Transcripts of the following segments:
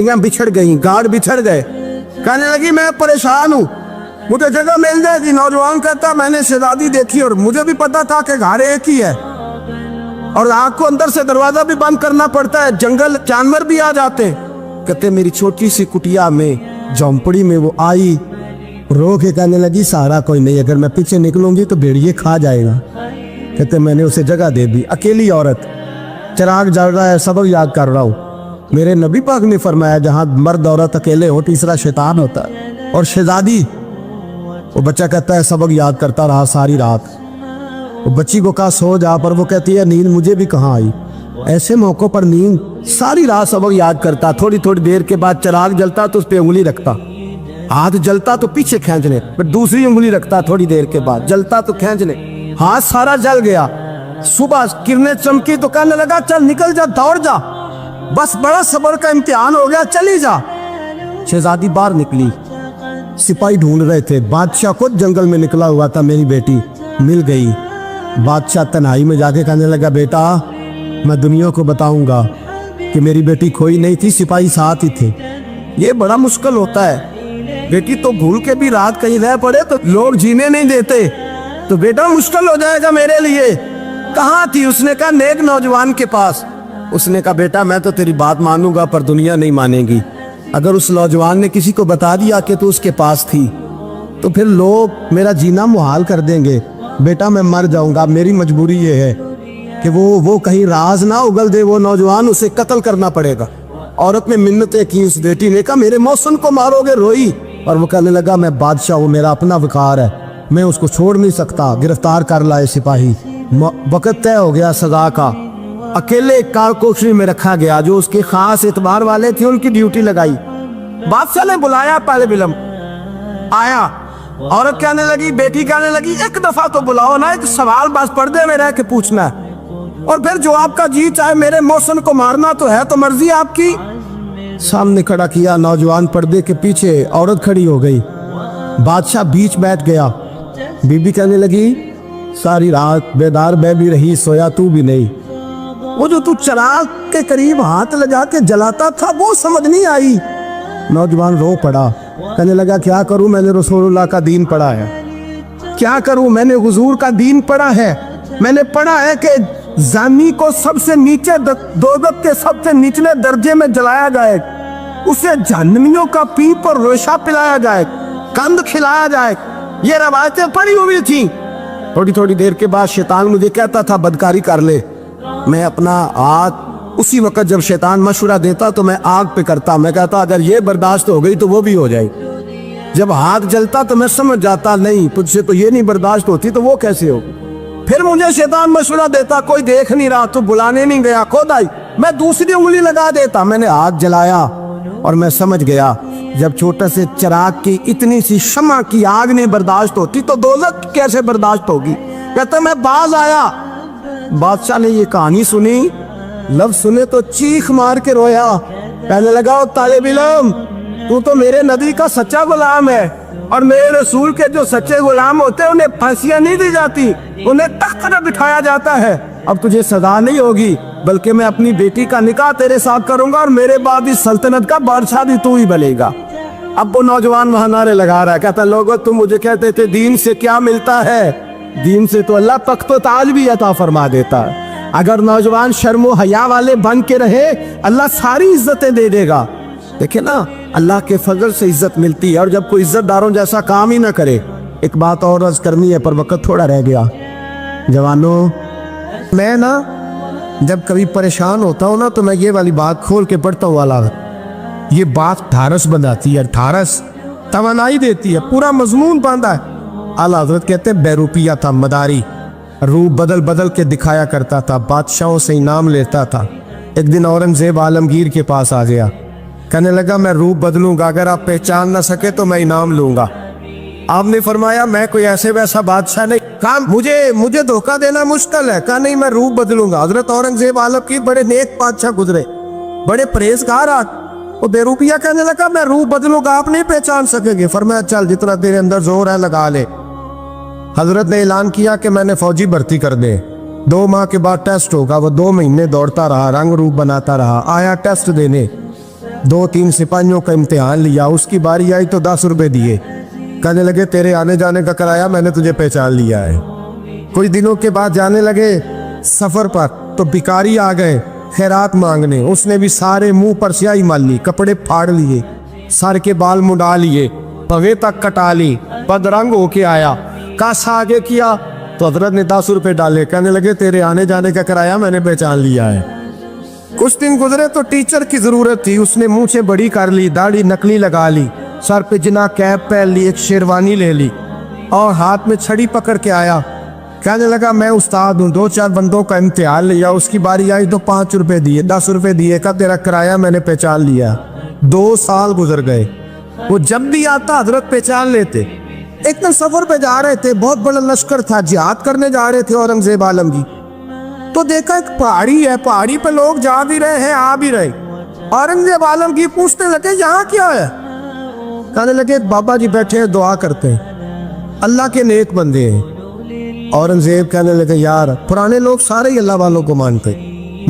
बिछड़ गई, गार्ड बिछड़ गए। कहने लगी मैं परेशान हूँ, मुझे जगह मिल जाएगी। नौजवान कहता मैंने शहजादी देखी और मुझे भी पता था कि घर एक ही है और आग को अंदर से दरवाजा भी बंद करना पड़ता है, जंगल जानवर भी आ जाते। कहते मेरी छोटी सी कुटिया में झोंपड़ी में वो आई, रो के कहने लगी सहारा कोई नहीं, अगर मैं पीछे निकलूंगी तो भेड़िए खा जाएगा। कहते मैंने उसे जगह दे दी। अकेली औरत, चिराग जल रहा है, सबक याद कर रहा हूँ। मेरे नबी पाक ने फरमाया जहाँ मर्द औरत अकेले हो तीसरा शैतान होता है। और शहजादी, वो बच्चा कहता है सबक याद करता रहा सारी रात। वो बच्ची को कहा सो जा, पर वो कहती है नींद मुझे भी कहाँ आई। ऐसे मौक़ों पर नींद, सारी रात सबक याद करता। थोड़ी थोड़ी देर के बाद चिराग जलता तो उस पर उंगली रखता, हाथ जलता तो पीछे खींचने, फिर दूसरी उंगली रखता। थोड़ी देर के बाद जलता तो खींचने, हाथ सारा जल गया। सुबह किरणें चमकी तो कहने लगा चल निकल जा, दौड़ जा, बस बड़ा सब्र का इम्तिहान हो गया, चली जा। शहजादी बाहर निकली, सिपाही ढूंढ रहे थे। बादशाह खुद जंगल में निकला हुआ था, मेरी बेटी मिल गई। बादशाह तन्हाई में जाके कहने लगा बेटा मैं दुनिया को बताऊंगा कि मेरी बेटी खोई नहीं थी, सिपाही साथ ही थे। ये बड़ा मुश्किल होता है, बेटी तो भूल के भी रात कहीं रह पड़े तो लोग जीने नहीं देते, तो बेटा मुश्किल हो जाएगा मेरे लिए। कहाँ थी? उसने कहा नेक नौजवान के पास। उसने कहा बेटा मैं तो तेरी बात मानूंगा पर दुनिया नहीं मानेगी। अगर उस नौजवान ने किसी को बता दिया कि तू उसके पास थी तो फिर लोग मेरा जीना मुहाल कर देंगे। बेटा मैं मर जाऊंगा, मेरी मजबूरी ये है कि वो कहीं राज ना उगल दे वो नौजवान, उसे कत्ल करना पड़ेगा। औरत ने मिन्नतें की, उस बेटी ने कहा मेरे मौसम को मारोगे, रोई। और वो कहने लगा मैं बादशाह हूँ, मेरा अपना वकार है, मैं उसको छोड़ नहीं सकता। गिरफ्तार कर लाए सिपाही। वक़्त तय हो गया सजा का। अकेले एक कारकोठरी में रखा गया, जो उसके खास एतबार वाले थे उनकी ड्यूटी लगाई। बादशाह ने बुलाया, पहले बिलम आया। औरत कहने लगी, बेटी कहने लगी एक दफा तो बुलाओ ना, एक सवाल बस पर्दे में रह के पूछना है और फिर जो आपका जी चाहे। मेरे मौसम को मारना तो है, तो मर्जी आपकी। सामने खड़ा किया नौजवान, पर्दे के पीछे औरत खड़ी हो गई। बादशाह बीच बैठ गया। बीबी कहने लगी सारी रात बेदार मैं भी रही, सोया तू भी नहीं। वो जो तू चिराग के करीब हाथ लगा के जलाता था वो समझ नहीं आई। नौजवान रो पड़ा, कहने लगा क्या करूं, मैंने रसूलुल्लाह का दीन पढ़ा है, क्या करूं, मैंने हुजूर का दीन पढ़ा है। मैंने पढ़ा है कि जानी को सबसे नीचे दोज़ख के सबसे निचले दर्जे में जलाया जाए, उसे जहन्नमियों का पीप और रेशा पिलाया जाए, कंद खिलाया जाए। ये रवायतें पड़ी हुई थी। थोड़ी थोड़ी देर के बाद शैतान मुझे कहता था बदकारी कर ले। मैं अपना हाथ उसी वक्त जब शैतान मशवरा देता तो मैं आग पे करता। मैं कहता अगर ये बर्दाश्त हो गई तो वो भी हो जाएगी। जब हाथ जलता तो मैं समझ जाता नहीं तुझसे तो ये नहीं बर्दाश्त होती तो वो कैसे हो। फिर मुझे शैतान मशवरा देता कोई देख नहीं रहा तो बुलाने नहीं गया, खुद आई, मैं दूसरी उंगली लगा देता। मैंने हाथ जलाया और मैं समझ गया जब छोटे से चिराग की इतनी सी शमा की आग नहीं बर्दाश्त होती तो दोज़ख कैसे बर्दाश्त होगी। कहता मैं बाज आया। बादशाह ने ये कहानी सुनी, लफ्ज़ सुने तो चीख मार के रोया। कहने लगा तालिब इल्म तू तो मेरे नबी का सच्चा गुलाम है और मेरे रसूल के जो सच्चे गुलाम होते हैं उन्हें फांसियां नहीं दी जाती, उन्हें तख्त पर बिठाया जाता है। अब तुझे सजा नहीं होगी बल्कि मैं अपनी बेटी का निकाह तेरे साथ करूंगा और मेरे बाद इस सल्तनत का बादशाह भी तू ही बनेगा। अब वो नौजवान वहां नारे लगा रहा है, कहता लोगों तुम मुझे कहते थे दीन से क्या मिलता है, दीन से तो अल्लाह तख्त ताज भी अता फरमा देता है। अगर नौजवान शर्मो हया वाले बन के रहे अल्लाह सारी इज्जतें दे देगा। देखे ना अल्लाह के फजल से इज्जत मिलती है और जब कोई इज्जतदारों जैसा काम ही ना करे। एक बात और अर्ज करनी है पर वक्त थोड़ा रह गया। जवानों मैं ना जब कभी परेशान होता हूँ ना तो मैं ये वाली बात खोल के पढ़ता हूँ। वाला ये बात ढारस बनाती है, ढारस तवानाई देती है, पूरा मजमून बांधा है। आला हज़रत कहते हैं बेरूपिया था, मदारी, रूप बदल बदल के दिखाया करता था, बादशाहों से इनाम लेता था। एक दिन औरंगजेब आलमगीर के पास आ गया, कहने लगा मैं रूप बदलूंगा, अगर आप पहचान ना सके तो मैं इनाम लूंगा। आपने फरमाया मैं कोई ऐसे वैसा बादशाह नहीं, कहा मुझे धोखा देना मुश्किल है। कहा नहीं मैं रूप बदलूंगा। हजरत औरंगजेब आलमगीर बड़े नेक बादशाह गुजरे, बड़े परहेजगार। वो बेरूपिया कहने लगा मैं रूप बदलूंगा, आप नहीं पहचान सकेंगे। फरमाया चल जितना तेरे अंदर जोर है लगा ले। हजरत ने ऐलान किया कि मैंने फौजी भर्ती कर दे, 2 माह के बाद टेस्ट होगा। वो 2 महीने दौड़ता रहा, रंग रूप बनाता रहा, आया टेस्ट देने। 2-3 सिपाहियों का इम्तिहान लिया, उसकी बारी आई तो 10 रुपए दिए, कहने लगे तेरे आने जाने का किराया मैंने तुझे पहचान लिया है। कुछ दिनों के बाद जाने लगे सफर पर, तो भिखारी आ गए खैरात मांगने। उसने भी सारे मुंह पर स्याही मार ली, कपड़े फाड़ लिए, सर के बाल मुंडा लिए, भवे तक कटा ली, बदरंग होके आया। कासा आगे किया तो हजरत ने 10 रुपए डाले, कहने लगे तेरे आने जाने का किराया मैंने पहचान लिया है। कुछ दिन गुजरे तो टीचर की जरूरत थी, उसने मुंह से बड़ी कर ली, दाढ़ी नकली लगा ली, सर पे जना कैप पहन ली, एक शेरवानी ले ली और हाथ में छड़ी पकड़ के आया। कहने लगा मैं उस्ताद हूँ, 2-4 बंदों का इम्तिहान लिया, उसकी बारी आई तो 5 रुपए दिए, 10 रुपए दिए, का तेरा किराया मैंने पहचान लिया। 2 साल गुजर गए, वो जब भी आता हजरत पहचान लेते। एक दिन सफर पे जा रहे थे, बहुत बड़ा लश्कर था, जिहाद करने जा रहे थे औरंगजेब आलम की। तो देखा एक पहाड़ी है, पहाड़ी पे लोग जा भी रहे हैं आ भी रहे। औरंगजेब आलम की पूछने लगे यहाँ क्या है? कहने लगे बाबा जी बैठे हैं दुआ करते हैं, अल्लाह के नेक बंदे हैं। औरंगजेब कहने लगे यार पुराने लोग सारे ही अल्लाह वालों को मानते,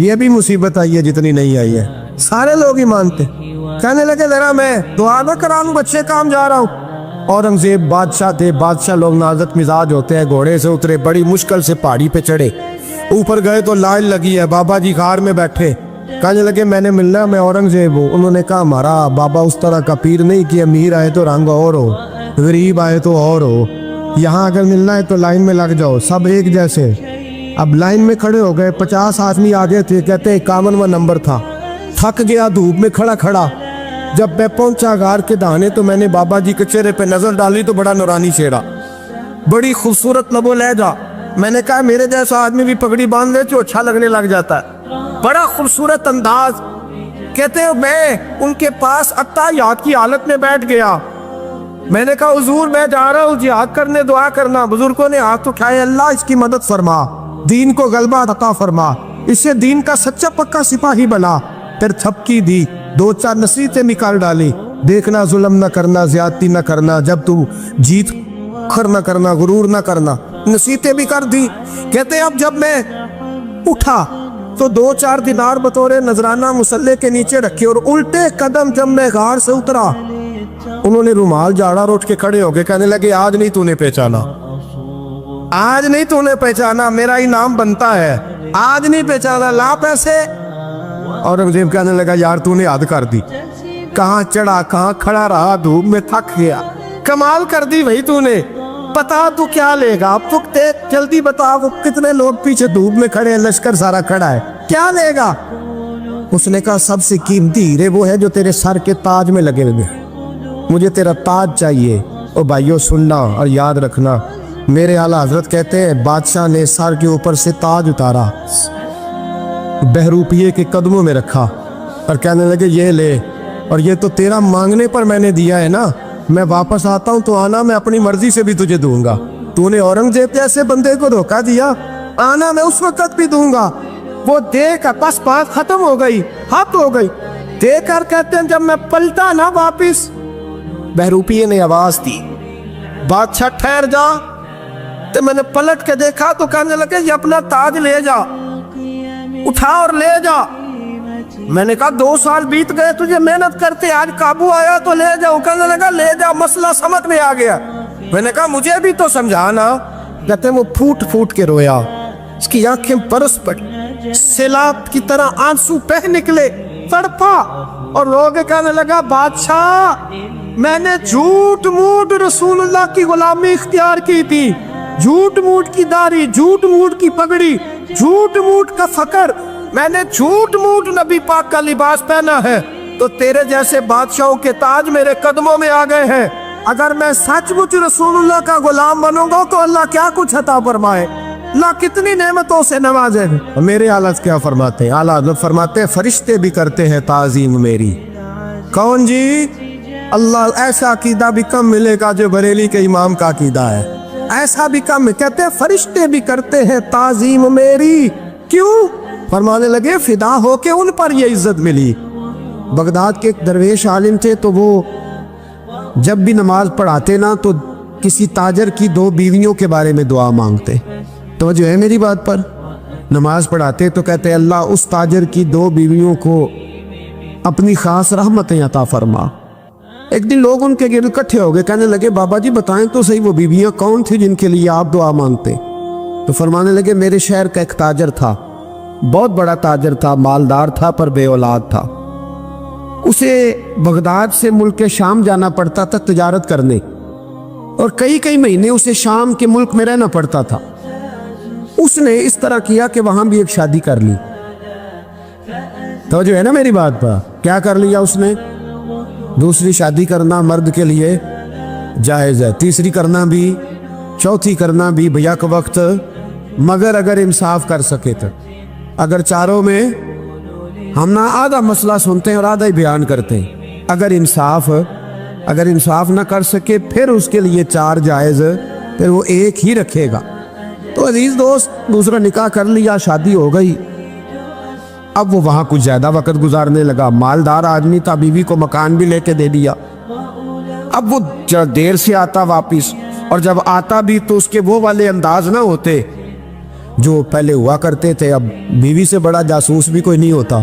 ये भी मुसीबत आई है जितनी नहीं आई है, सारे लोग ही मानते। कहने लगे जरा मैं दुआ ना करा लूं, बच्चे काम जा रहा हूँ। औरंगजेब बादशाह थे, बादशाह लोग नाजुक मिजाज होते हैं। घोड़े से उतरे, बड़ी मुश्किल से पहाड़ी पे चढ़े, ऊपर गए तो लाइन लगी है, बाबा जी कार में बैठे। कहने लगे मैंने मिलना, मैं औरंगजेब हूँ। उन्होंने कहा हमारा बाबा उस तरह का पीर नहीं कि अमीर आए तो रंग और हो, गरीब आए तो और हो, यहाँ अगर मिलना है तो लाइन में लग जाओ, सब एक जैसे। अब लाइन में खड़े हो गए, 50 आदमी आगे थे, कहते 51वां नंबर था। थक गया धूप में खड़ा खड़ा, जब मैं पहुंचा गार के दाने तो मैंने बाबा जी के चेहरे पे नजर डाली तो बड़ा नूरानी चेहरा, बड़ी खूबसूरत लबो लहजा। मैंने कहा मेरे जैसा आदमी भी पगड़ी बांध ले तो अच्छा लगने लग जाता है, बड़ा खूबसूरत अंदाज। कहते हैं मैं उनके पास अत्ताहियात की हालत में बैठ गया। मैंने कहा हुजूर मैं जा रहा हूँ जिहाद करने, दुआ करना। बुजुर्गों ने हाथ उठाए, अल्लाह इसकी मदद फरमा, दीन को गलबा अता फरमा, इससे दीन का सच्चा पक्का सिपाही बना। फिर थपकी दी, 2-4 नसीहतें निकाल डाली, देखना जुल्म न करना, ज्यादती न करना, जब तू जीत खर न करना, गुरूर न करना, नसीहतें भी कर दी। कहते अब जब मैं उठा तो 2-4 दिनार बतौरे नजराना मुसल्ले के नीचे रखे और उल्टे कदम जब मैं गार से उतरा, उन्होंने रुमाल झाड़ा और उठ के खड़े हो गए। कहने लगे आज नहीं तूने पहचाना, आज नहीं तूने पहचाना, मेरा इनाम बनता है, आज नहीं पहचाना, ला पैसे। औरंगजेब कहने लगा यार तूने याद कर दी, कहाँ चढ़ा कहाँ खड़ा रहा, धूप में थक गया, कमाल कर दी भाई तूने। बता तू क्या लेगा, अब तू जल्दी बता, वो कितने लोग पीछे धूप में खड़े हैं, लश्कर सारा खड़ा है, क्या लेगा? उसने कहा सबसे कीमती हीरे वो है जो तेरे सर के ताज में लगे हुए, मुझे तेरा ताज चाहिए। ओ भाइयों सुनना और याद रखना, मेरे आला हजरत कहते हैं बादशाह ने सर के ऊपर से ताज उतारा, बहरूपिये के कदमों में रखा और कहने लगे ये ले, और ये तो तेरा मांगने पर मैंने दिया है ना, मैं वापस आता हूँ तो आना, मैं अपनी मर्जी से भी तुझे दूंगा। तूने औरंगजेब जैसे बंदे को धोखा दिया, आना मैं उस वक्त भी दूंगा। वो देकर बस बात खत्म हो गई, हद हो गई। देकर कहते हैं जब मैं पलटा ना वापिस, बहरूपिये ने आवाज दी बादशाह ठहर जा। तो मैंने पलट के देखा तो कहने लगे ये अपना ताज ले जा, उठा और ले जा। मैंने कहा 2 साल बीत गए तुझे मेहनत करते, आज काबू आया तो ले जाओ। कहने लगा ले जा, मसला समझ में आ गया। मैंने कहा मुझे भी तो समझाना। कहते वो फूट फूट के रोया, उसकी आंखें बरस पड़ी, सैलाब की तरह आंसू बह निकले, तड़पा और रो के कहने लगा बादशाह मैंने झूठ मूठ रसूलुल्लाह की गुलामी इख्तियार की थी, झूठ मूठ की दाढ़ी, झूठ मूठ की पगड़ी, झूठ मूठ का फकर, मैंने झूठ मूठ नबी पाक का लिबास पहना है, तो तेरे जैसे बादशाहों के ताज मेरे कदमों में आ गए हैं। अगर मैं सचमुच रसूलुल्लाह का गुलाम बनूंगा तो अल्लाह क्या कुछ अता फरमाए, अल्लाह कितनी नेमतों से नवाजे। मेरे आला क्या फरमाते हैं, आला फरमाते हैं फरिश्ते भी करते हैं ताजीम मेरी। कौन जी? अल्लाह। ऐसा अकीदा भी कम मिलेगा जो बरेली के इमाम का अकीदा है, ऐसा भी कम। कहते हैं फरिश्ते भी करते हैं ताजीम मेरी। क्यों? फरमाने लगे फिदा होके उन पर ये इज्जत मिली। बगदाद के एक दरवेश आलिम थे, तो वो जब भी नमाज पढ़ाते ना तो किसी ताजर की 2 बीवियों के बारे में दुआ मांगते। तो जो है मेरी बात पर, नमाज पढ़ाते तो कहते अल्लाह उस ताजर की 2 बीवियों को अपनी खास रहमतें अता फरमा। एक दिन लोग उनके गिर्द इकट्ठे हो गए, कहने लगे बाबा जी बताएं तो सही वो बीवियां कौन थी जिनके लिए आप दुआ मांगते। तो फरमाने लगे मेरे शहर का एक ताजर था, बहुत बड़ा ताजर था, मालदार था पर बे औलाद था। उसे बगदाद से मुल्क के शाम जाना पड़ता था तिजारत करने, और कई कई महीने उसे शाम के मुल्क में रहना पड़ता था। उसने इस तरह किया कि वहां भी एक शादी कर ली। तो जो है ना मेरी बात पर, क्या कर लिया उसने? दूसरी शादी करना मर्द के लिए जायज़ है, तीसरी करना भी, चौथी करना भी भैया के वक्त, मगर अगर इंसाफ कर सके तो। अगर चारों में हम ना आधा मसला सुनते हैं और आधा ही बयान करते हैं, अगर इंसाफ ना कर सके फिर उसके लिए चार जायज़, फिर वो एक ही रखेगा। तो अजीज दोस्त, दूसरा निकाह कर लिया, शादी हो गई। अब वो वहाँ कुछ ज़्यादा वक्त गुजारने लगा, मालदार आदमी था, बीवी को मकान भी लेके दे दिया। अब वो देर से आता वापिस, और जब आता भी तो उसके वो वाले अंदाज ना होते जो पहले हुआ करते थे। अब बीवी से बड़ा जासूस भी कोई नहीं होता,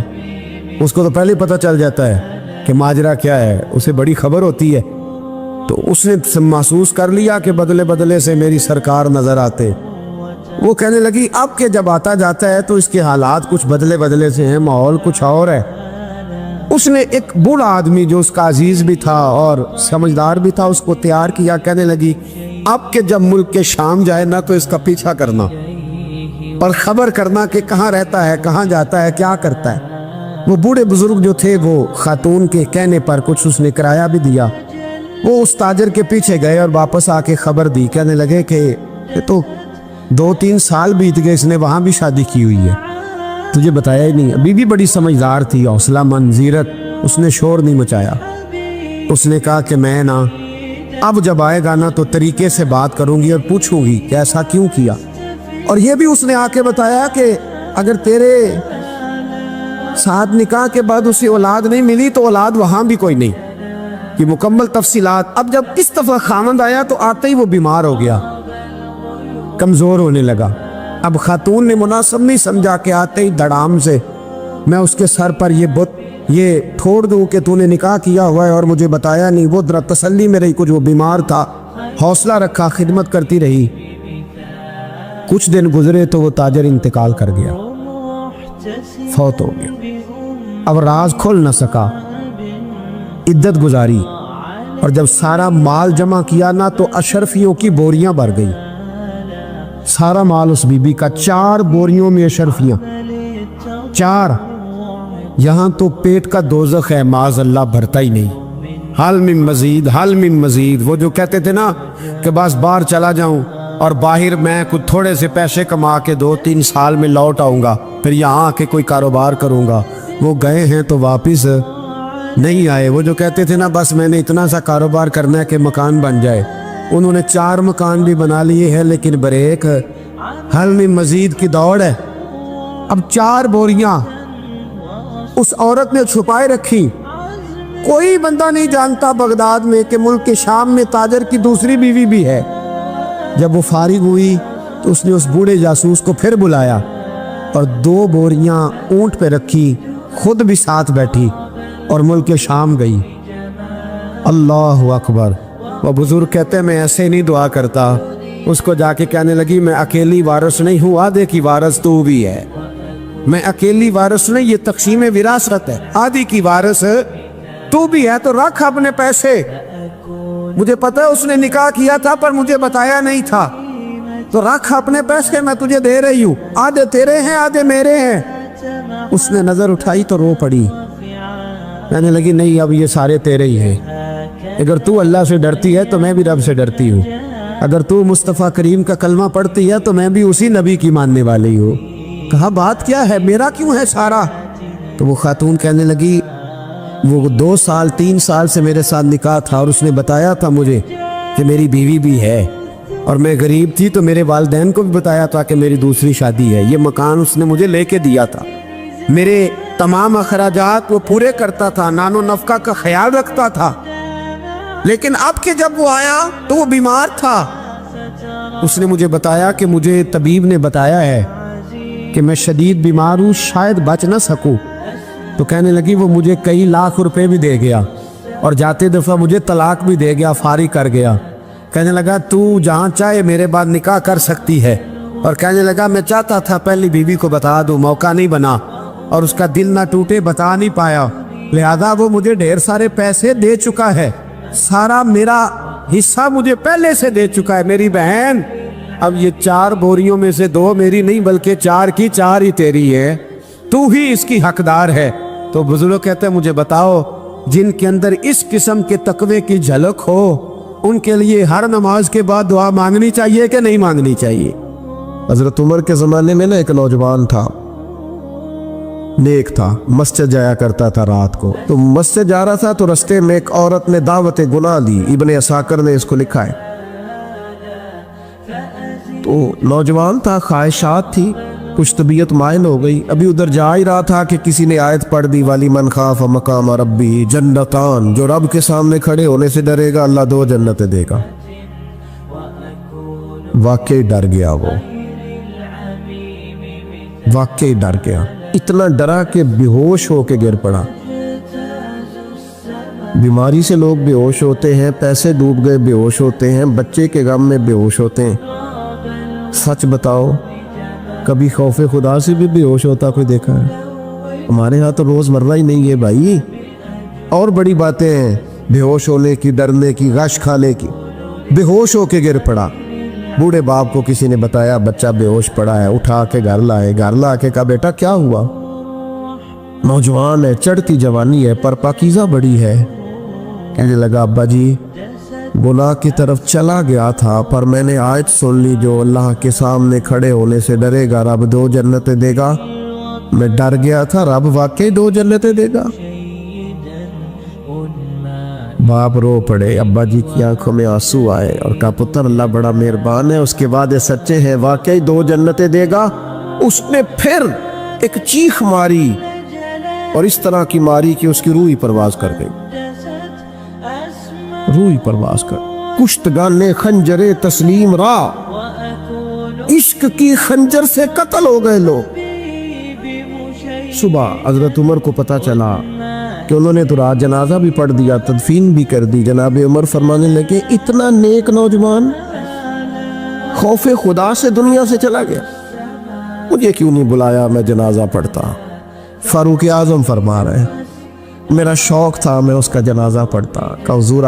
उसको तो पहले पता चल जाता है कि माजरा क्या है, उसे बड़ी खबर होती है। तो उसने महसूस कर लिया कि बदले बदले से मेरी सरकार नजर आते। वो कहने लगी अब के जब आता जाता है तो इसके हालात कुछ बदले बदले से हैं, माहौल कुछ और है। उसने एक बूढ़ा आदमी जो उसका अजीज भी था और समझदार भी था, उसको तैयार किया। कहने लगी अब के जब मुल्क के शाम जाए ना तो इसका पीछा करना और खबर करना कि कहाँ रहता है, कहाँ जाता है, क्या करता है। वो बूढ़े बुजुर्ग जो थे वो खातून के कहने पर कुछ उसने किराया भी दिया। वो उस ताजर के पीछे गए और वापस आके खबर दी। कहने लगे कि तो 2-3 साल बीत गए, इसने वहाँ भी शादी की हुई है, तुझे बताया ही नहीं। बीवी बड़ी समझदार थी, हौसला मंद, जीरत, उसने शोर नहीं मचाया। उसने कहा कि मैं ना अब जब आएगा ना तो तरीके से बात करूंगी और पूछूंगी कि ऐसा क्यों किया। और ये भी उसने आके बताया कि अगर तेरे साथ निकाह के बाद उसे औलाद नहीं मिली तो औलाद वहाँ भी कोई नहीं, कि मुकम्मल तफसीलात। अब जब इस दफा खामद आया तो आते ही वो बीमार हो गया, कमज़ोर होने लगा। अब खातून ने मुनासिब नहीं समझा कि आते ही धड़ाम से मैं उसके सर पर ये ठोड़ दूं कि तूने निकाह किया हुआ है और मुझे बताया नहीं। वो जरा तसल्ली में रही, कुछ वो बीमार था, हौसला रखा, खिदमत करती रही। कुछ दिन गुजरे तो वो ताजर इंतकाल कर गया, फौत हो गया। अब राज खोल न सका, इद्दत गुजारी, और जब सारा माल जमा किया ना तो अशरफियों की बोरियां भर गई। सारा माल उस बीबी का, 4 बोरियों में अशरफियां, 4। यहाँ तो पेट का दोज़ख है, माज़ अल्लाह भरता ही नहीं। हाल में मजीद, हाल में मजीद। वो जो कहते थे ना कि बस बाहर चला जाऊं और बाहर मैं कुछ थोड़े से पैसे कमा के 2-3 साल में लौट आऊँगा, फिर यहाँ आके कोई कारोबार करूँगा, वो गए हैं तो वापस नहीं आए। वो जो कहते थे ना बस मैंने इतना सा कारोबार करना है कि मकान बन जाए, उन्होंने 4 मकान भी बना लिए हैं, लेकिन ब्रेक, हल में मजीद की दौड़ है। अब 4 बोरियां उस औरत ने छुपाए रखी। कोई बंदा नहीं जानता बगदाद में कि मुल्क के शाम में ताजर की दूसरी बीवी भी है। जब वो फारिग हुई तो उसने उस बूढ़े जासूस को फिर बुलाया और 2 बोरियां ऊंट पे रखी, खुद भी साथ बैठी और मुल्क के शाम गई। अल्लाह अकबर। वो बुजुर्ग कहते हैं मैं ऐसे नहीं दुआ करता। उसको जाके कहने लगी मैं अकेली वारिस नहीं हूँ, आधे की वारिस तू भी है। मैं अकेली वारिस नहीं, ये तक़सीम विरासत है, आधी की वारिस तू भी है। तो रख अपने पैसे, मुझे पता है उसने निकाह किया था पर मुझे बताया नहीं था, तो रख अपने पैसे, मैं तुझे दे रही हूँ, आधे तेरे हैं आधे मेरे हैं। उसने नजर उठाई तो रो पड़ी, कहने लगी नहीं अब ये सारे तेरे ही हैं। अगर तू अल्लाह से डरती है तो मैं भी रब से डरती हूँ, अगर तू मुस्तफ़ा करीम का कलमा पढ़ती है तो मैं भी उसी नबी की मानने वाली हूँ। कहा बात क्या है, मेरा क्यों है सारा? तो वो खातून कहने लगी वो 2 साल 3 साल से मेरे साथ निकाह था और उसने बताया था मुझे कि मेरी बीवी भी है, और मैं गरीब थी तो मेरे वालिदैन को भी बताया था कि मेरी दूसरी शादी है। ये मकान उसने मुझे लेके दिया था, मेरे तमाम अखराजात वो पूरे करता था, नानो नफका का ख्याल रखता था। लेकिन अब के जब वो आया तो वो बीमार था। उसने मुझे बताया कि मुझे तबीब ने बताया है कि मैं शदीद बीमार हूँ, शायद बच ना सकूं, تو کہنے لگی وہ مجھے کئی لاکھ روپے بھی دے گیا اور جاتے دفعہ مجھے طلاق بھی دے گیا، فارغ کر گیا۔ کہنے لگا تو جہاں چاہے میرے بعد نکاح کر سکتی ہے، اور کہنے لگا میں چاہتا تھا پہلی بیوی کو بتا دوں، موقع نہیں بنا اور اس کا دل نہ ٹوٹے، بتا نہیں پایا، لہذا وہ مجھے ڈھیر سارے پیسے دے چکا ہے، سارا میرا حصہ مجھے پہلے سے دے چکا ہے میری بہن۔ اب یہ 4 بوریوں میں سے 2 میری نہیں بلکہ 4 کی 4 ہی تیری ہے، تو ہی اس کی حقدار ہے۔ تو بزرگ کہتے ہیں مجھے بتاؤ جن کے اندر اس قسم کے تقوی کی جھلک ہو ان کے لیے ہر نماز کے بعد دعا مانگنی چاہیے کہ نہیں مانگنی چاہیے؟ حضرت عمر کے زمانے میں نا ایک نوجوان تھا، نیک تھا، مسجد جایا کرتا تھا رات کو، تو مسجد جا رہا تھا تو رستے میں ایک عورت نے دعوت گناہ دی، ابن عساکر نے اس کو لکھا ہے۔ تو نوجوان تھا، خواہشات تھی، کچھ طبیعت مائل ہو گئی، ابھی ادھر جا ہی رہا تھا کہ کسی نے آیت پڑھ دی، والی من خاف مقام ربی جنتان، جو رب کے سامنے کھڑے ہونے سے ڈرے گا اللہ 2 جنتیں دے گا۔ واقعی ڈر گیا، وہ واقعی ڈر گیا، اتنا ڈرا کہ بے ہوش ہو کے گر پڑا۔ بیماری سے لوگ بے ہوش ہوتے ہیں، پیسے ڈوب گئے بے ہوش ہوتے ہیں، بچے کے غم میں بے ہوش ہوتے ہیں۔ سچ بتاؤ کبھی خوف خدا سے بھی بے ہوش ہوتا کوئی دیکھا ہے؟ ہمارے ہاں تو روز مرہ ہی نہیں ہے بھائی، اور بڑی باتیں ہیں بے ہوش ہونے کی، ڈرنے کی، غش کھانے کی۔ بے ہوش ہو کے گر پڑا، بوڑھے باپ کو کسی نے بتایا بچہ بے ہوش پڑا ہے، اٹھا کے گھر لائے، گھر لا کے کہا بیٹا کیا ہوا؟ نوجوان ہے، چڑھتی جوانی ہے پر پاکیزہ بڑی ہے۔ کہنے لگا ابا جی گناہ کی طرف چلا گیا تھا پر میں نے آیت سن لی جو اللہ کے سامنے کھڑے ہونے سے ڈرے گا رب 2 جنتیں دے گا، میں ڈر گیا تھا، رب واقعی 2 جنتیں دے گا۔ باپ رو پڑے، ابا جی کی آنکھوں میں آنسو آئے اور کہا پتر اللہ بڑا مہربان ہے، اس کے وعدے سچے ہیں، واقعی 2 جنتیں دے گا۔ اس نے پھر ایک چیخ ماری اور اس طرح کی ماری کہ اس کی روح ہی پرواز کر گئی، روح ہی پرواز کر۔ کشتگان خنجر تسلیم را، عشق کی خنجر سے قتل ہو گئے لوگ۔ صبح حضرت عمر کو پتہ چلا کہ انہوں نے تو رات جنازہ بھی پڑھ دیا، تدفین بھی کر دی۔ جناب عمر فرمانے لگے اتنا نیک نوجوان خوف خدا سے دنیا سے چلا گیا، مجھے کیوں نہیں بلایا میں جنازہ پڑھتا؟ فاروق اعظم فرما رہے ہیں میرا شوق تھا میں اس کا جنازہ پڑھتا۔ کہ حضور